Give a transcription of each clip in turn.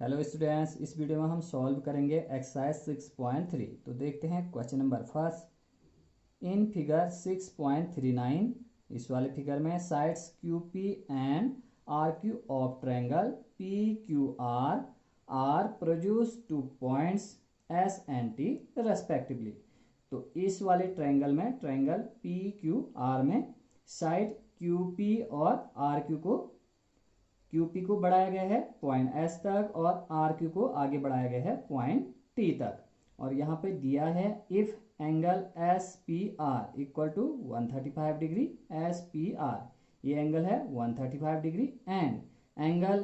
Hello students, इस video में हम सॉल्व करेंगे एक्सरसाइज 6.3। तो देखते हैं question number first. In figure 6.39 इस वाले फिगर में sides Q P and R Q of triangle P Q R produce 2 points S and T respectively. तो इस वाले ट्रायंगल में ट्रायंगल पी क्यू आर में साइड क्यू पी और R Q को बढ़ाया गया है पॉइंट एस तक और आर क्यू को आगे बढ़ाया गया है पॉइंट टी तक। और यहाँ पे दिया है if angle S P R equal to 135 degree. S P R ये एंगल है 135 degree and angle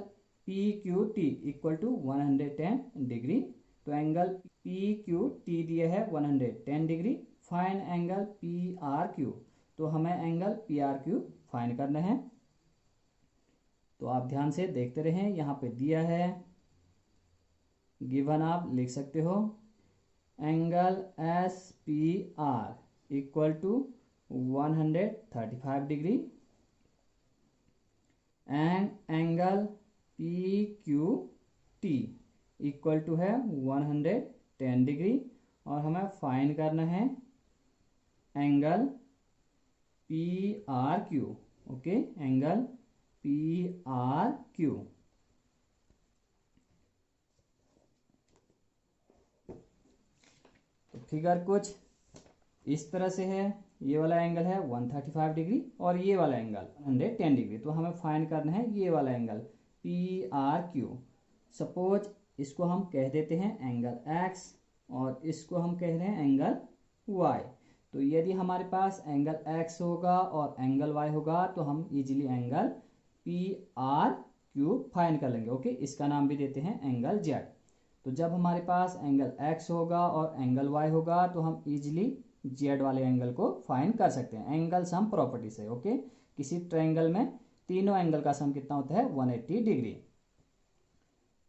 P Q T equal to 110 degree. तो एंगल पी क्यू टी दिए है 110 degree. Find angle P R Q. तो हमें angle P R Q find करना है। तो आप ध्यान से देखते रहें, यहाँ पे दिया है गिवन, आप लिख सकते हो angle S P R equal to 135 degree and angle P Q T equal to है 110 डिग्री। और हमें फाइंड करना है angle P R Q. Okay, angle P R Q. तो फिगर कुछ इस तरह से है। ये वाला एंगल है 135 डिग्री और ये वाला एंगल 110 डिग्री। तो हमें फाइंड करना है ये वाला angle P R Q. Suppose इसको हम कह देते हैं एंगल एक्स और इसको हम कह रहे हैं एंगल वाई। तो यदि हमारे पास एंगल एक्स होगा और एंगल वाई होगा तो हम easily angle P R Q find कर लेंगे। ओके, इसका नाम भी देते हैं एंगल जेड। तो जब हमारे पास एंगल एक्स होगा और एंगल वाई होगा तो हम इजीली जेड वाले एंगल को फाइंड कर सकते हैं एंगल सम प्रॉपर्टी से। ओके, किसी ट्रायंगल में तीनों एंगल का सम कितना होता है 180 डिग्री।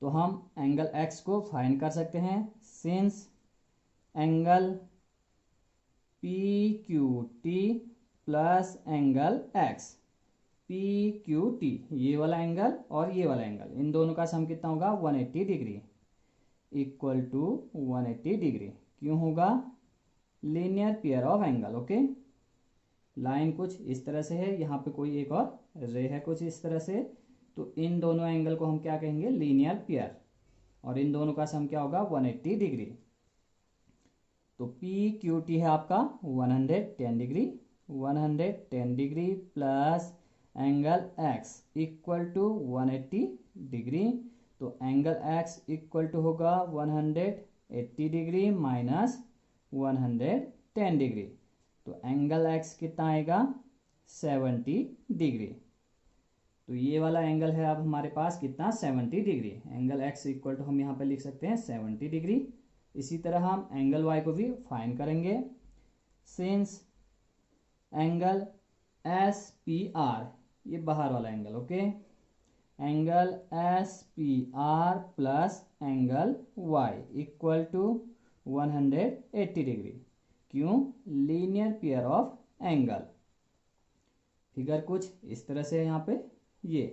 तो हम एंगल एक्स को फाइंड कर सकते हैं since angle P Q T plus angle x P Q T, ये वाला एंगल और ये वाला एंगल, इन दोनों का सम कितना होगा 180 डिग्री इक्वल टू 180 डिग्री। क्यों होगा? Linear pair of angle. Okay, line कुछ इस तरह से है, यहाँ पे कोई एक और रे है कुछ इस तरह से। तो इन दोनों एंगल को हम क्या कहेंगे? Linear pair. और इन दोनों का सम क्या होगा 180 डिग्री। तो पी क्यू टी है आपका 110 degree. 110 degree plus angle X equal to 180 degree. तो एंगल एक्स इक्वल टू होगा 180 डिग्री माइनस 110 डिग्री। तो एंगल एक्स कितना आएगा 70 डिग्री। तो ये वाला एंगल है अब हमारे पास कितना 70 degree. Angle X equal to हम यहाँ पे लिख सकते हैं 70 डिग्री। इसी तरह हम एंगल वाई को भी फाइंड करेंगे since angle S P R, ये बाहर वाला angle. Okay, angle S P R plus angle Y equal to 180 degree. क्यों? Linear pair of angle. Figure कुछ इस तरह से है यहाँ पे ये।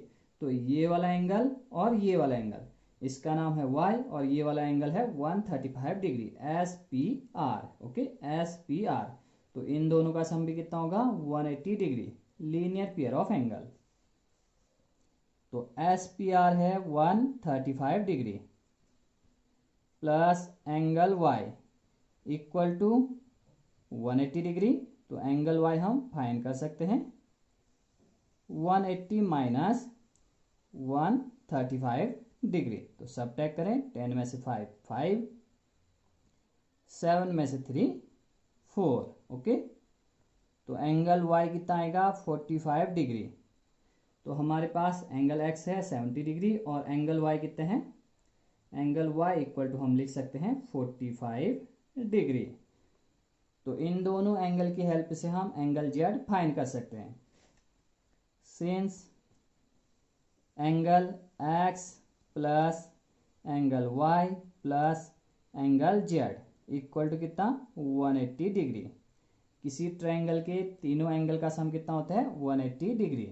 तो ये वाला एंगल और ये वाला एंगल, इसका नाम है y और ये वाला एंगल है 135 degree S P R. Okay, S P R. तो इन दोनों का सम भी कितना होगा 180 degree, linear pair of angle. तो एस पी आर है 135 degree plus angle y equal to 180 degree. तो एंगल y हम फाइंड कर सकते हैं 180 माइनस 135 डिग्री। तो सबट्रैक्ट करें, 10 में से 5 5, 7 में से 3 4। ओके, तो एंगल y कितना आएगा 45 डिग्री। तो हमारे पास एंगल x है 70 डिग्री और एंगल y कितने हैं? एंगल y इक्वल टू हम लिख सकते हैं 45 डिग्री। तो इन दोनों एंगल की हेल्प से हम एंगल z फाइंड कर सकते हैं since angle x plus angle y plus angle z equal to कितना 180 डिग्री। किसी ट्रायंगल के तीनों एंगल का सम कितना होता है 180 डिग्री।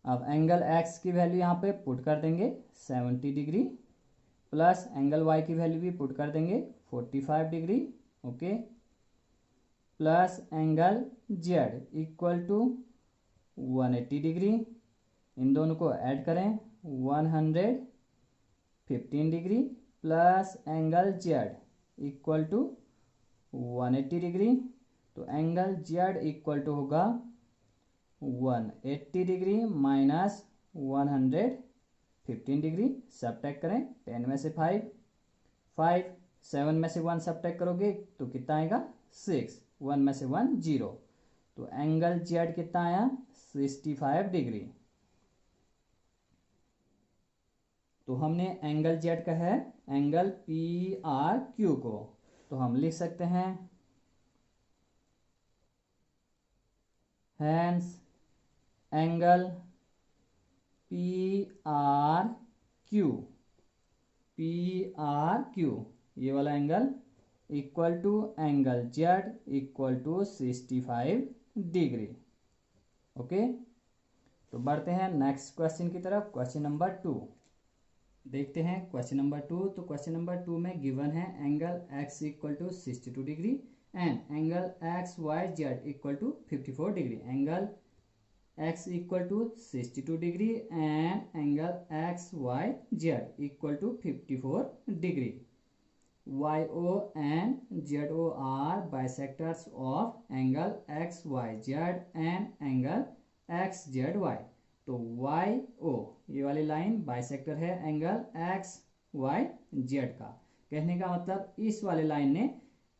अब एंगल x की वैल्यू यहाँ पे पुट कर देंगे 70 डिग्री प्लस एंगल वाई की वैल्यू भी पुट कर देंगे 45 degree, okay, plus angle Z equal to 180 degree, इन दोनों को ऐड करें 115 degree, plus angle Z equal to 180 degree, तो एंगल जेड इक्वल टू होगा 180 डिग्री माइनस 115 डिग्री। सब्ट्रैक्ट करें 10 में से 5, 7 में से 1 सब्ट्रैक्ट करोगे तो कितना आएगा 6, 1 में से 1 0, तो एंगल जेड कितना आया 65 डिग्री। तो हमने एंगल जेड का है एंगल पी आर क्यू को, तो हम लिख सकते हैं hence angle P R Q, P R Q ये वाला angle equal to angle Z equal to 65 degree. Okay, तो बढ़ते हैं नेक्स्ट क्वेश्चन की तरफ। क्वेश्चन नंबर 2 देखते हैं। क्वेश्चन नंबर 2, तो क्वेश्चन नंबर 2 में गिवन है angle X equal to 62 degree and angle X Y Z equal to 54 degree. Angle x equal to 62 degree and angle X Y Z equal to 54 degree. YO and ZO are bisectors of angle XYZ and angle XZY। तो YO ये वाली line bisector है angle XYZ का। कहने का मतलब इस वाले लाइन ने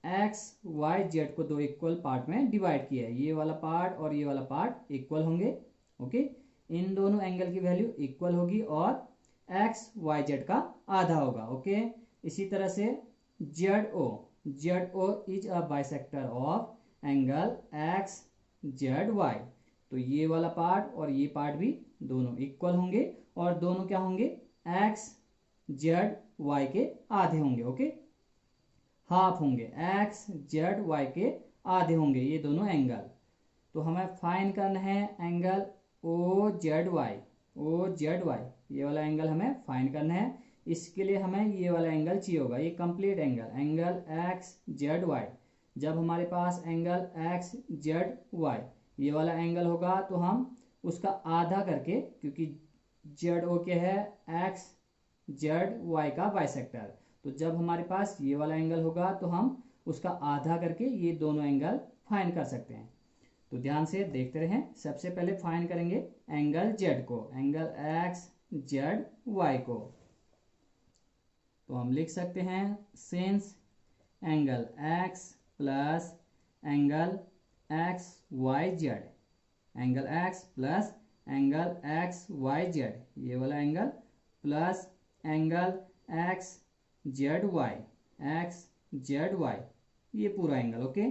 XYZ को दो इक्वल पार्ट में डिवाइड किया है। ये वाला पार्ट और ये वाला पार्ट इक्वल होंगे, ओके। इन दोनों एंगल की वैल्यू इक्वल होगी और XYZ का आधा होगा, ओके। इसी तरह से ZO is a bisector of angle XZY। तो ये वाला पार्ट और ये पार्ट भी दोनों इक्वल होंगे और दोनों क्या होंगे XZY के आधे होंगे, ओके, हाफ होंगे, XZY के आधे होंगे ये दोनों एंगल। तो हमें फाइंड करना है एंगल OZY, ये वाला एंगल हमें फाइंड करना है। इसके लिए हमें ये वाला एंगल चाहिए होगा, ये कंप्लीट एंगल XZY। जब हमारे पास एंगल XZY ये वाला एंगल होगा तो हम उसका आधा करके, क्योंकि ZO क्या है XZY का बाइसेक्टर, तो जब हमारे पास ये वाला एंगल होगा तो हम उसका आधा करके ये दोनों एंगल फाइंड कर सकते हैं। तो ध्यान से देखते रहें। सबसे पहले फाइंड करेंगे एंगल Z को, एंगल XZY को। तो हम लिख सकते हैं since angle X plus angle XYZ, angle X plus angle XYZ ये वाला एंगल प्लस एंगल XZY ये पूरा एंगल, ओके।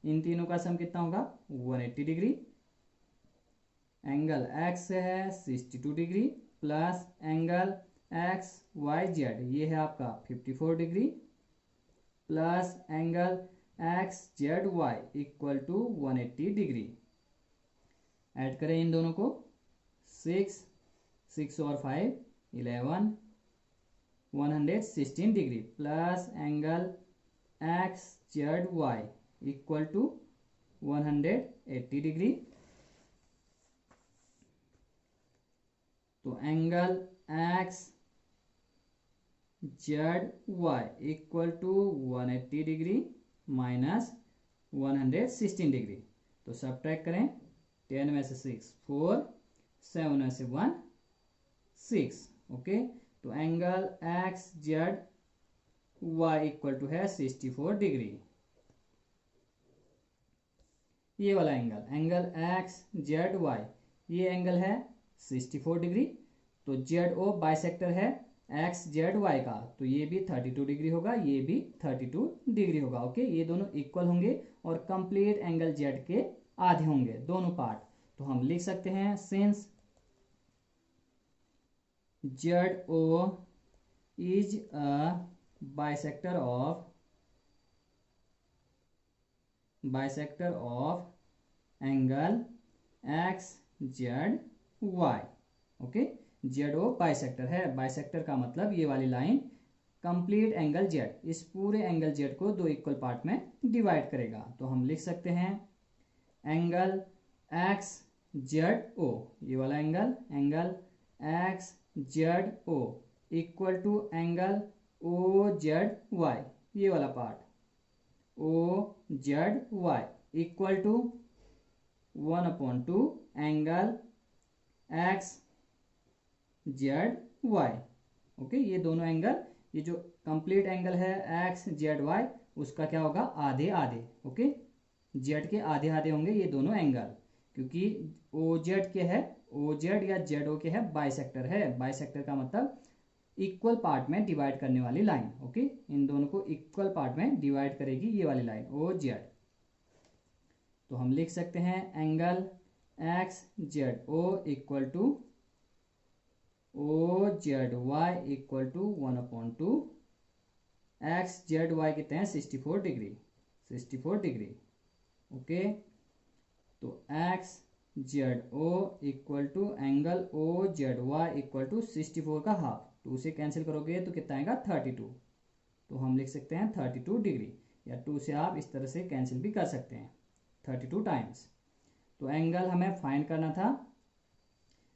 इन तीनों का सम कितना होगा 180 डिग्री। एंगल X है 62 डिग्री प्लस एंगल XYZ ये है आपका 54 degree plus angle XZY equal to 180 degree. Add करें इन दोनों को, 6 और 5 11, 116 degree plus angle XZY equal to 180 degree. तो angle XZY equal to 180 degree minus 116 degree. तो सब्ट्रैक्ट करें 10 में से 6 4, 7 में से 1 6, ओके। तो एंगल XZY इक्वल टू है 64 डिग्री। ये वाला एंगल XZY ये एंगल है 64 डिग्री। तो ZO बाइसेक्टर है XZY का, तो ये भी 32 डिग्री होगा, ये भी 32 डिग्री होगा, ओके। ये दोनों इक्वल होंगे और कंप्लीट एंगल Z के आधे होंगे दोनों पार्ट। तो हम लिख सकते हैं since ZO is a bisector of angle XZY, okay. ZO bisector है, बाइसेक्टर का मतलब ये वाली लाइन कंप्लीट एंगल जेड, इस पूरे एंगल जेड को दो इक्वल पार्ट में डिवाइड करेगा। तो हम लिख सकते हैं एंगल एक्स जेड ओ, ये वाला angle, angle X Z O equal to angle O Z Y, ये वाला part O Z Y equal to 1/2 angle X Z Y. Okay, ये दोनों एंगल, ये जो कंप्लीट एंगल है एक्स जेड वाई, उसका क्या होगा, आधे आधे। ओके, जेड के आधे आधे होंगे ये दोनों एंगल, क्योंकि ओ जेड के है, ओ जेड या जेड ओ के है बाइसेक्टर है। बाइसेक्टर का मतलब इक्वल पार्ट में डिवाइड करने वाली लाइन। ओके, इन दोनों को इक्वल पार्ट में डिवाइड करेगी ये वाली लाइन ओ जेड। तो हम लिख सकते हैं angle X Z O equal to O Z Y equal to 1/2 X Z Y कितने हैं 64 डिग्री, 64 डिग्री। ओके, तो X Z O equal to angle O Z Y equal to 64 का हाफ, 2 से कैंसिल करोगे तो कितना आएगा 32। तो हम लिख सकते हैं 32 डिग्री, या 2 से आप इस तरह से कैंसिल भी कर सकते हैं 32 टाइम्स। तो एंगल हमें फाइंड करना था,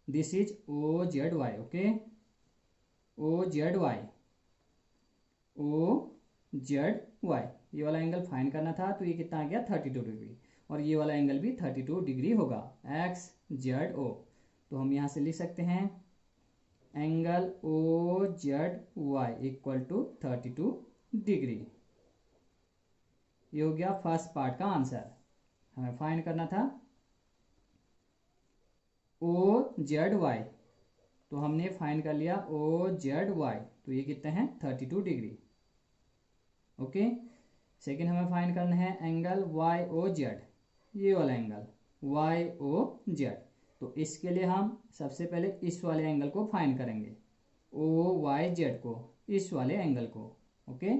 this is O Z Y. Okay, O Z Y, O Z Y, ये वाला एंगल फाइंड करना था। तो ये कितना आ गया 32 डिग्री, और ये वाला एंगल भी 32 डिग्री होगा एक्स जेड ओ। तो हम यहाँ से लिख सकते हैं angle O Z Y equal to 32 degree. ये हो गया फर्स्ट पार्ट का आंसर। हमें फाइंड करना था ओ जेड वाई, तो हमने फाइंड कर लिया ओ जेड वाई, तो ये कितने हैं 32 डिग्री। ओके, सेकेंड हमें फाइंड करना है एंगल वाई ओ जेड, ये वाला एंगल वाई ओ जेड। तो इसके लिए हम सबसे पहले इस वाले एंगल को फाइंड करेंगे, ओ वाई जेड को, इस वाले एंगल को। ओके,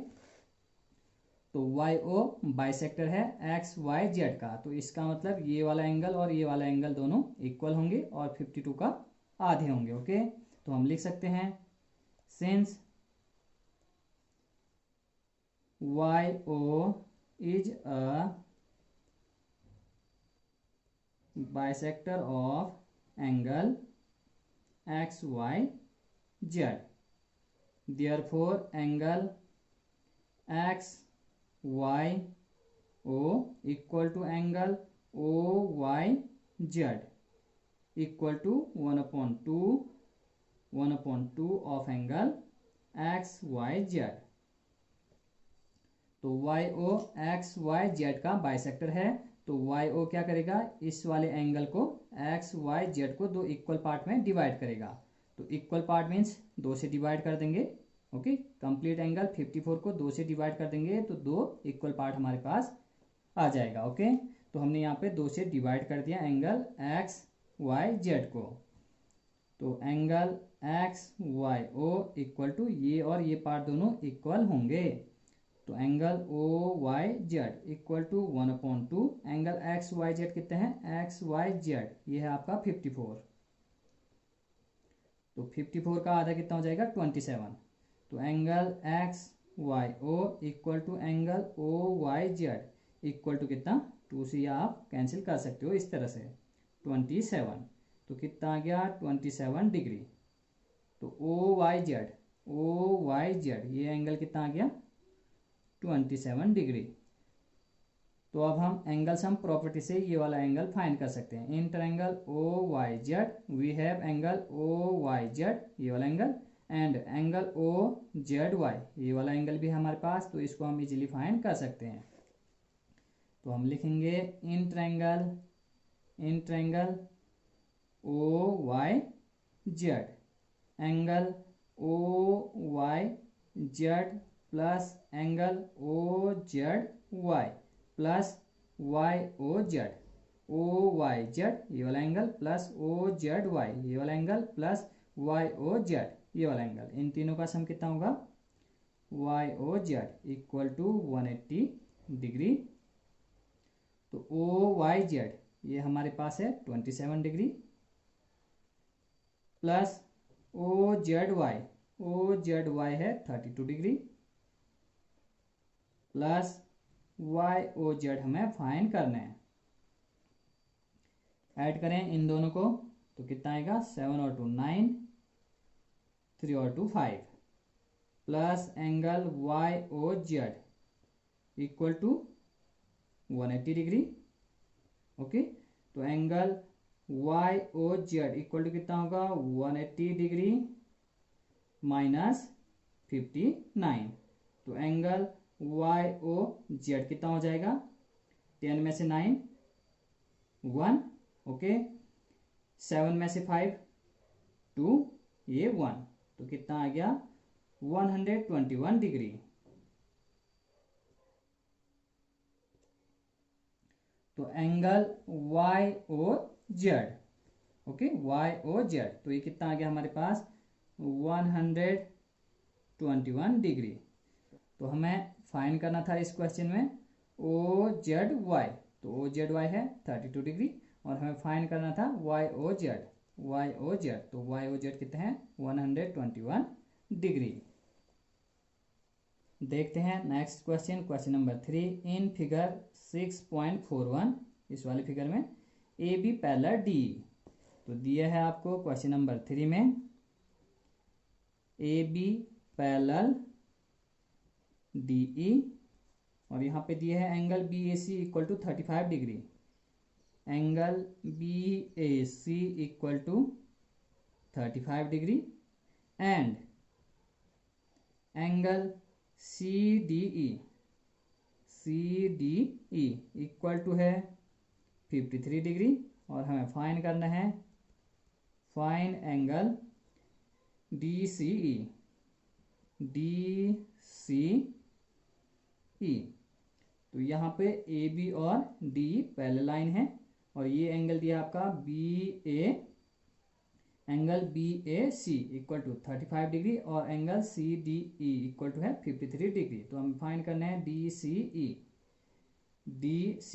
तो वाई ओ बाइसेक्टर है एक्स वाई जेड का, तो इसका मतलब ये वाला एंगल और ये वाला एंगल दोनों इक्वल होंगे और 52 का आधे होंगे। ओके, तो हम लिख सकते हैं since Y O is a bisector of angle X Y Z, therefore angle X Y O equal to angle O Y Z equal to 1/2 of angle X Y Z. तो Y O X Y Z का bisector है, तो Y ओ क्या करेगा, इस वाले angle को x Y Z को दो इक्वल पार्ट में डिवाइड करेगा। तो इक्वल पार्ट मीन्स 2 से डिवाइड कर देंगे। ओके, कंप्लीट एंगल 54 को 2 से डिवाइड कर देंगे तो 2 इक्वल पार्ट हमारे पास आ जाएगा। ओके, तो हमने यहाँ पे 2 से डिवाइड कर दिया एंगल एक्स वाई जेड को। तो angle X Y O equal to ये और ये पार्ट दोनों इक्वल होंगे, तो angle O Y Z equal to 1/2 angle X Y Z कितने हैं एक्स वाई जेड, ये है आपका 54। तो 54 का आधा कितना हो जाएगा 27। तो angle X Y O equal to angle O Y Z equal to कितना, 2 से आप कैंसिल कर सकते हो इस तरह से 27। तो कितना आ गया 27 डिग्री। तो ओ वाई जेड ये एंगल कितना आ गया 27 डिग्री। तो अब हम एंगल सम प्रॉपर्टी से ये वाला एंगल फाइंड कर सकते हैं। In triangle O Y Z we have angle O Y Z, ये वाला angle, and angle O Z Y, ये वाला एंगल भी है हमारे पास, तो इसको हम इजीली फाइंड कर सकते हैं। तो हम लिखेंगे in triangle O Y Z angle O Y Z plus angle O Z Y plus Y O Z, O Y Z ये वाला angle plus O Z Y ये वाला angle plus Y O Z ये वाला angle, इन तीनों का sum कितना होगा Y O Z equal to 180 degree. तो ओ वाई जेड ये हमारे पास है 27 degree plus O Z Y O Z Y है 32 degree plus Y O Z हमें फाइंड करना है। ऐड करें इन दोनों को तो कितना आएगा 7 और 2 9, 3 और 2 5 plus angle Y O Z equal to 180 degree. Okay, तो angle Y O Z equal to कितना होगा 180 डिग्री माइनस 59। तो एंगल वाई ओ जेड कितना हो जाएगा 10 में से 9 1, ओके, 7 में से 5 2, ये 1, तो कितना आ गया 121 डिग्री। तो angle Y O Z, okay, Y O Z, तो ये कितना आ गया हमारे पास 121 डिग्री। तो हमें फाइंड करना था इस क्वेश्चन में ओ जेड वाई, तो ओ जेड वाई है 32 डिग्री और हमें फाइंड करना था Y O Z, Y O Z, तो वाई ओ जेड कितने हैं 121 डिग्री। देखते हैं next question, question number 3। In figure 6.41, इस वाले फिगर में ए बी पैरेलल डी, तो दिया है आपको क्वेश्चन नंबर 3 में A B parallel D E और यहाँ पे दिए है angle B A C equal to 35 degree, angle B A C equal to 35 degree and angle C D E equal to है 53 डिग्री और हमें फाइंड करना है find angle D C E. तो यहाँ पे ए बी और डी पैरेलल लाइन है और ये एंगल दिया आपका angle B A C equal to 35 degree और angle C D E equal to है 53 डिग्री। तो हम फाइंड करना है डी सी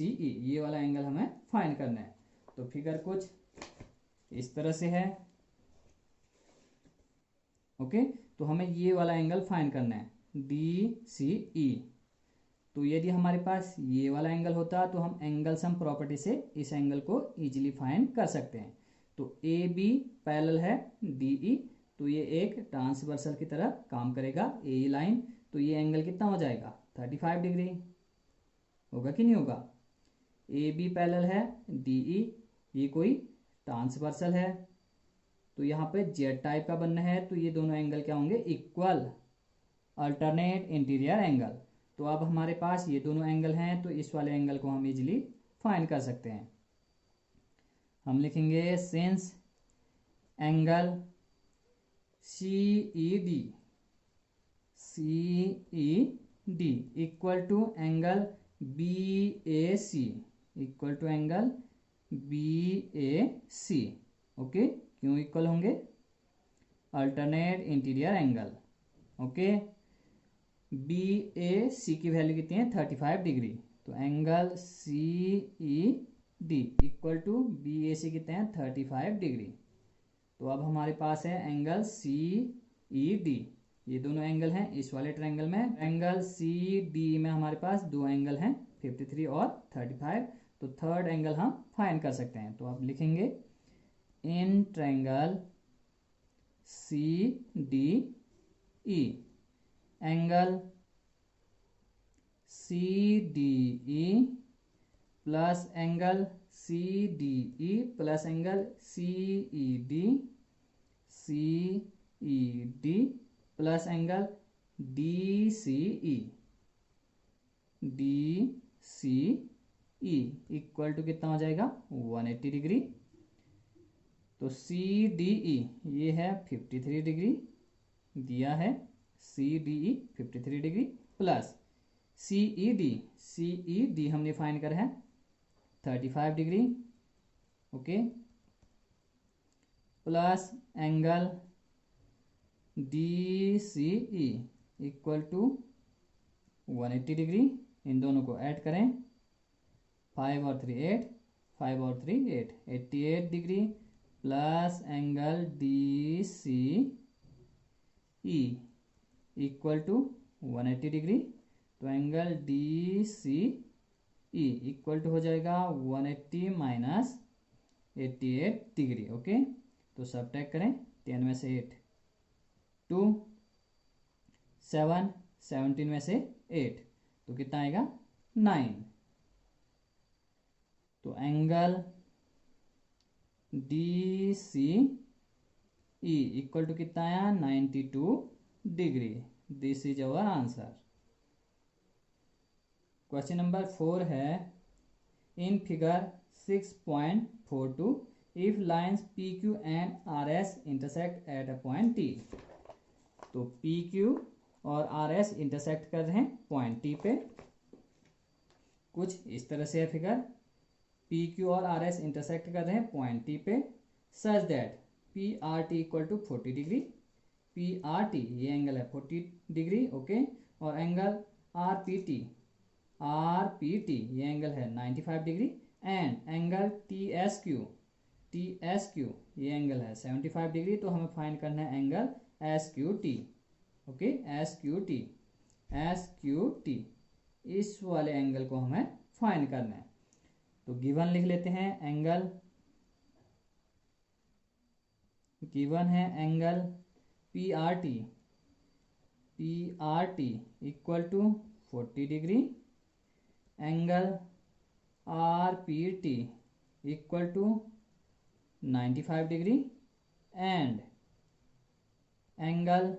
ई, ये वाला एंगल हमें फाइंड करना है। तो फिगर कुछ इस तरह से है, ओके, तो हमें ये वाला एंगल फाइंड करना है डी सी ई। तो यदि हमारे पास ये वाला एंगल होता तो हम एंगल सम प्रॉपर्टी से इस एंगल को इजीली फाइंड कर सकते हैं। तो ए बी पैरेलल है डी ई, तो ये एक ट्रांसवर्सल की तरह काम करेगा ए लाइन, तो ये एंगल कितना हो जाएगा 35 डिग्री, होगा कि नहीं होगा। ए बी पैरेलल है डी ई, ये कोई ट्रांसवर्सल है, तो यहाँ पे जेड टाइप का बनना है, तो ये दोनों एंगल क्या होंगे इक्वल, अल्टरनेट इंटीरियर एंगल। तो अब हमारे पास ये दोनों एंगल हैं, तो इस वाले एंगल को हम इजीली फाइंड कर सकते हैं। हम लिखेंगे since angle C E D equal to angle B A C equal to angle B A C, okay, क्यों इक्वल होंगे, alternate interior angle, okay. B A C की वैल्यू कितनी है 35 डिग्री, तो angle C E D equal to B A C कितने हैं 35 degree. तो अब हमारे पास है एंगल सी ई डी, ये दोनों एंगल हैं इस वाले ट्रायंगल में। एंगल सी डी में हमारे पास दो एंगल हैं 53 और 35, तो थर्ड एंगल हम फाइंड कर सकते हैं। तो आप लिखेंगे in triangle C D E angle C D E plus angle C D E plus angle C E D plus angle D C E equal to कितना हो जाएगा 180 डिग्री। तो सी डी ई ये है 53 डिग्री दिया है, C D E 53 degree plus C E D हमने find करा है 35 degree, okay, plus angle D C E equal to 180 degree. इन दोनों को ऐड करें, 5 और 3 8, 5 और 3 8, 88 degree plus angle D C E equal to 180 degree. तो angle D C E equal to हो जाएगा 180 माइनस 88 डिग्री। ओके, तो सब्ट्रैक्ट करें 10 में से 8, 2, 7, 17 में से 8, तो कितना आएगा 9। तो angle D C E equal to कितना आया 92 degree. This is our answer. Question number 4 है, in figure 6.42 if lines P Q and R S intersect at a point T. तो पी क्यू और आर एस इंटरसेक्ट कर रहे हैं point T पे। कुछ इस तरह से है फिगर, पी क्यू और आर एस इंटरसेक्ट कर रहे हैं पॉइंट टी पे, such that P R T equal to 40 degree. P R T ये एंगल है 40 डिग्री। ओके, और एंगल आर पी टी ये एंगल है 95 degree. And angle T S Q ये एंगल है 75 डिग्री। तो हमें फाइंड करना है angle S Q T. Okay, S Q T इस वाले एंगल को हमें फाइंड करना है। तो गिवन लिख लेते हैं, गिवन है angle P R T equal to 40 degree, angle R P T equal to 95 degree and angle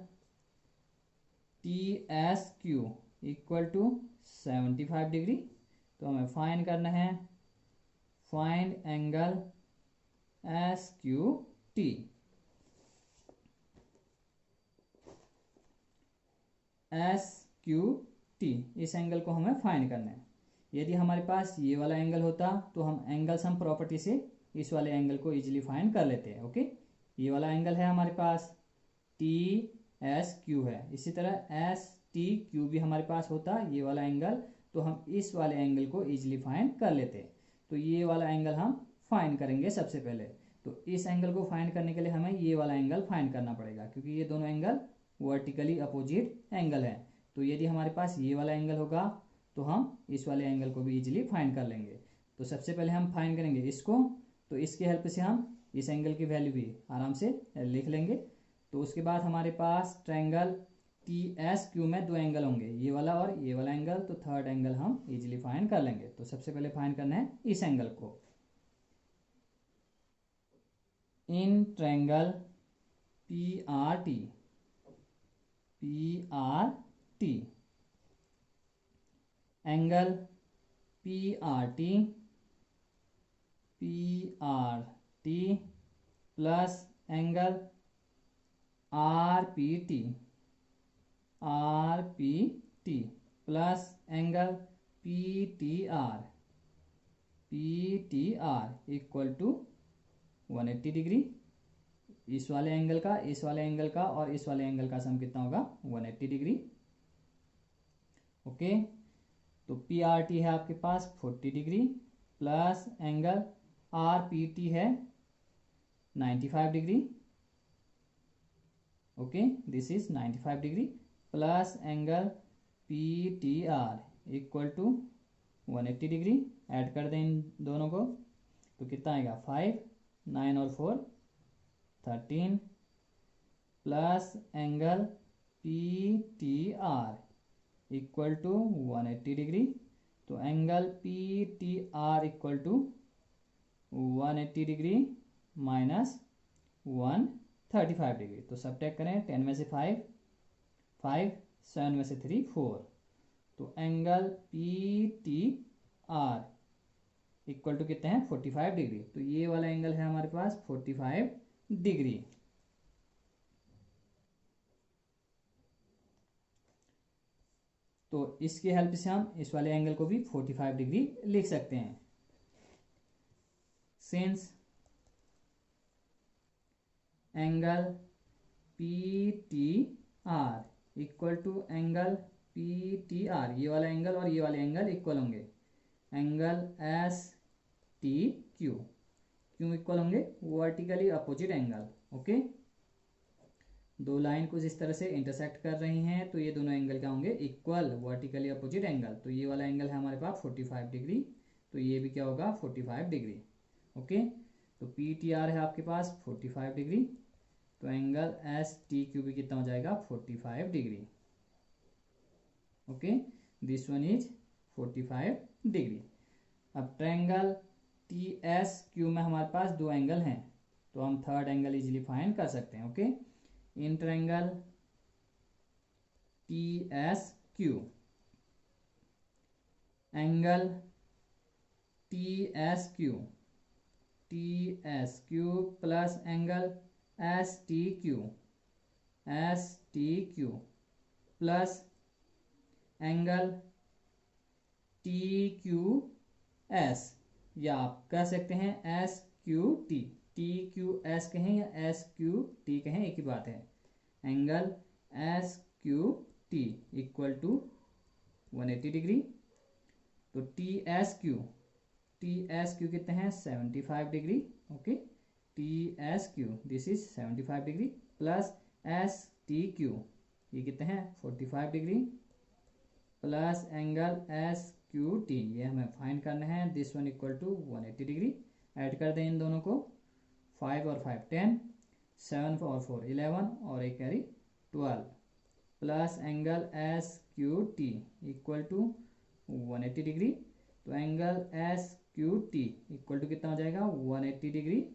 T S Q equal to 75 degree. तो हमें फाइंड करना है, find angle S Q T. S Q T इस angle को हमें find करना है। यदि हमारे पास ये वाला एंगल होता तो हम एंगल सम प्रॉपर्टी से इस वाले एंगल को इजीली फाइंड कर लेते हैं। ओके, ये वाला एंगल है हमारे पास, टी एस क्यू है। इसी तरह एस टी क्यू भी हमारे पास होता ये वाला एंगल, तो हम इस वाले एंगल को इजीली फाइंड कर लेते। तो ये वाला एंगल हम फाइंड करेंगे सबसे पहले। तो इस एंगल को फाइंड करने के लिए हमें ये वाला एंगल फाइंड करना पड़ेगा, क्योंकि ये दोनों एंगल वर्टिकली अपोजिट एंगल है। तो यदि हमारे पास ये वाला एंगल होगा तो हम इस वाले एंगल को भी इजीली फाइंड कर लेंगे। तो सबसे पहले हम फाइंड करेंगे इसको, तो इसके हेल्प से हम इस एंगल की वैल्यू भी आराम से लिख लेंगे। तो उसके बाद हमारे पास ट्रायंगल टी एस क्यू में दो एंगल होंगे, ये वाला और ये वाला एंगल। तो थर्ड एंगल हम इजीली फाइंड कर लेंगे। तो सबसे पहले फाइंड करना है इस एंगल को। In triangle P R T angle P R T plus angle R P T plus angle P T R equal to 180 degree. इस वाले एंगल का, इस वाले एंगल का और इस वाले एंगल का सम कितना होगा 180 डिग्री। ओके, तो पी आर टी है आपके पास 40 degree plus angle R P T है 95 degree. Okay, this is 95 degree plus angle P T R equal to 180 degree. Add कर दें इन दोनों को, तो कितना आएगा 5, 9 और 4 13 plus angle P T R equal to 180 degree. तो angle P T R equal to 180 degree minus 135 degree. तो सब्ट्रैक्ट करें 10 में से 5, 7 में से 3 4। तो angle P T R equal to कितने हैं 45 डिग्री। तो ये वाला एंगल है हमारे पास 45 डिग्री। तो इसके हेल्प से हम इस वाले एंगल को भी 45 डिग्री लिख सकते हैं। Since angle P T R equal to angle P T R, ये वाला एंगल और ये वाले एंगल इक्वल होंगे, एंगल एस टी क्यू क्यों इक्वल होंगे, वर्टिकली अपोजिट एंगल। ओके, दो लाइन कुछ इस तरह से इंटरसेक्ट कर रही हैं, तो ये दोनों एंगल क्या होंगे, इक्वल वर्टिकली अपोजिट एंगल। तो ये वाला एंगल है हमारे पास 45 डिग्री, तो ये भी क्या होगा 45 डिग्री। ओके, तो पी टी आर है आपके पास 45 डिग्री, तो एंगल एस टी क्यू भी कितना हो जाएगा 45 degree. Okay, this one is 45 degree. अब ट्रायंगल टी एस क्यू में हमारे पास दो एंगल हैं, तो हम थर्ड एंगल इजीली फाइंड कर सकते हैं। Okay, in triangle T S Q, angle T S Q, T S Q plus angle S T Q plus angle T Q S, या आप कह सकते हैं S Q T, T Q S कहें या एस क्यू टी कहें, एक ही बात है। Angle S Q T equal to 180 degree. तो टी एस क्यू कितने हैं 75 degree. Okay, T S Q this is 75 degree plus S T Q ये कितने हैं 45 degree plus angle S Q T ये हमें फाइंड करना है, this one equal to 180 degree. Add कर दें इन दोनों को, 5 और 5 10, 7 और 4 11 और एक carry 12 plus angle S Q T equal to 180 degree. तो angle S Q T equal to कितना हो जाएगा 180 डिग्री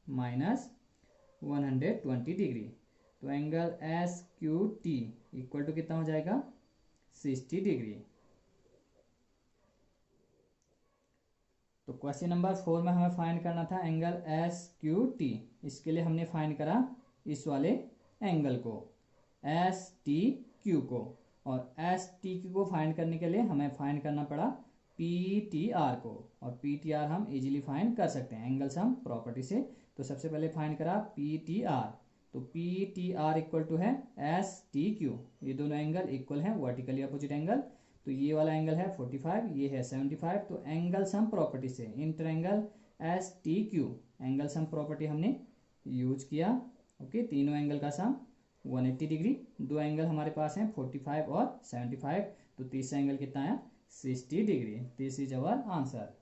माइनस 120 डिग्री। तो angle S Q T equal to कितना हो जाएगा 60 डिग्री। तो क्वेश्चन नंबर 4 में हमें फाइंड करना था एंगल एस क्यू टी। इसके लिए हमने फाइंड करा इस वाले एंगल को एस टी क्यू को, और एस टी क्यू को फाइंड करने के लिए हमें फाइंड करना पड़ा पी टी आर को, और पी टी आर हम इजीली फाइंड कर सकते हैं एंगल सम प्रॉपर्टी से। तो सबसे पहले फाइंड करा पी टी आर, तो P T R equal to है एस टी क्यू, ये दोनों एंगल इक्वल हैं वर्टिकली अपोजिट एंगल। तो ये वाला एंगल है 45, ये है 75। तो एंगल सम प्रॉपर्टी से in triangle S T Q angle sum property हमने यूज किया। ओके, तीनों एंगल का सम 180 डिग्री, दो एंगल हमारे पास हैं 45 और 75, तो तीसरा एंगल कितना है 60 degree. This is our answer.